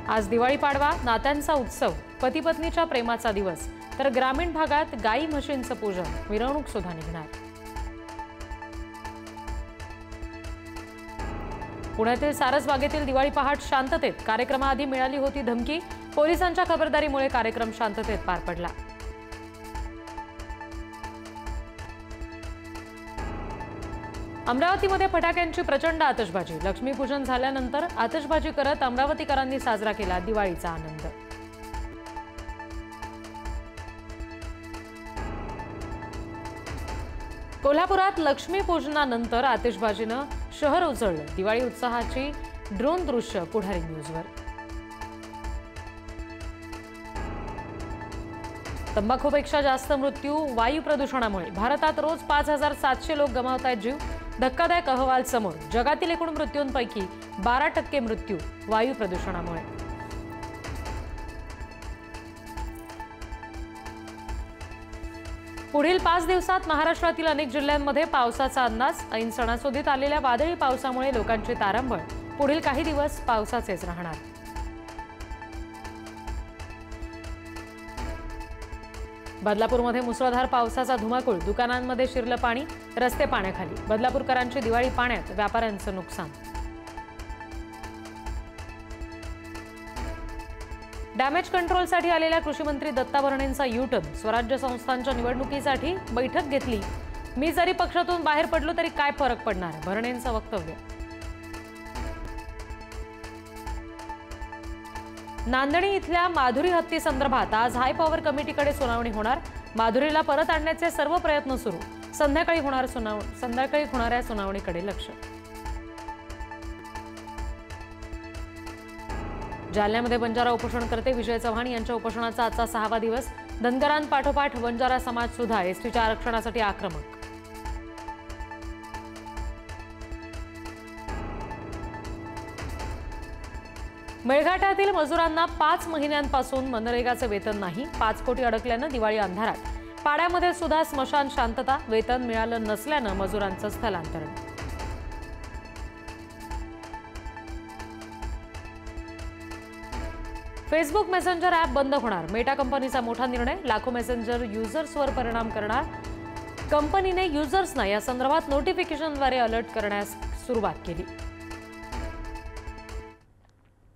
आज दिवाळी पाडवा, नात्यांचा उत्सव, पती पत्नीच्या प्रेमाचा दिवस, तर ग्रामीण भागात गाई म्हशींचं पूजन, मिरवणूक सुद्धा निघणार. पुण्यातील सारसबागेतील दिवाळी पहाट शांततेत. कार्यक्रमाआधी मिळाली होती धमकी. पोलिसांच्या खबरदारीमुळे कार्यक्रम शांततेत पार पडला. अमरावतीमध्ये फटाक्यांची प्रचंड आतषबाजी. लक्ष्मीपूजन झाल्यानंतर आतषबाजी करत अमरावतीकरांनी साजरा केला दिवाळीचा आनंद. कोल्हापुरात लक्ष्मीपूजनानंतर आतिषबाजीनं शहर उजळलं. दिवाळी उत्साहाची ड्रोन दृश्य पुढारी न्यूजवर. तंबाखूपेक्षा जास्त मृत्यू वायू प्रदूषणामुळे. भारतात रोज 5700 लोक गमावतायत जीव. धक्कादायक अहवाल समोर. जगातील एकूण मृत्यूंपैकी 12% मृत्यू वायू प्रदूषणामुळे. पुढील 5 दिवसात महाराष्ट्रातील अनेक जिल्ह्यांमध्ये पावसाचा अंदाज. ऐन सणासुदीत आलेल्या वादळी पावसामुळे लोकांची तारांबळ. पुढील काही दिवस पावसाचेच राहणार. बदलापूरमध्ये मुसळधार पावसाचा धुमाकूळ. दुकानांमध्ये शिरलं पाणी, रस्ते पाण्याखाली. बदलापूरकरांची दिवाळी पाण्यात, व्यापाऱ्यांचं नुकसान. डॅमेज कंट्रोलसाठी आलेल्या कृषी मंत्री दत्ता भरणेंचा यू-टर्न. स्वराज्य संस्थांच्या निवडणुकीसाठी बैठक घेतली. मी जरी पक्षातून बाहेर पडलो तरी काय फरक पडणार, भरणेंचं वक्तव्य. नांदणी इथल्या माधुरी हत्येसंदर्भात आज हाय पॉवर कमिटीकडे सुनावणी होणार. माधुरीला परत आणण्याचे सर्व प्रयत्न सुरू. संध्याकाळी होणाऱ्या सुनावणीकडे लक्ष. जालन्यामध्ये बंजारा उपोषणकर्ते विजय चव्हाण यांच्या उपोषणाचा आजचा 6वा दिवस. धनगरांपाठोपाठ बंजारा समाज सुद्धा एसटीच्या आरक्षणासाठी आक्रमक. मेळघाटातील मजुरांना 5 महिन्यांपासून मनरेगाचं वेतन नाही. 5 कोटी अडकल्यानं दिवाळी अंधारात. पाड्यामध्ये सुद्धा स्मशान शांतता. वेतन मिळालं नसल्यानं मजुरांचं स्थलांतरण. फेसबुक मेसेंजर ॲप बंद होणार. मेटा कंपनीचा मोठा निर्णय. लाखो मेसेंजर युजर्सवर परिणाम करणार. कंपनीने युजर्सना या संदर्भात नोटिफिकेशनद्वारे अलर्ट करण्यास सुरुवात केली.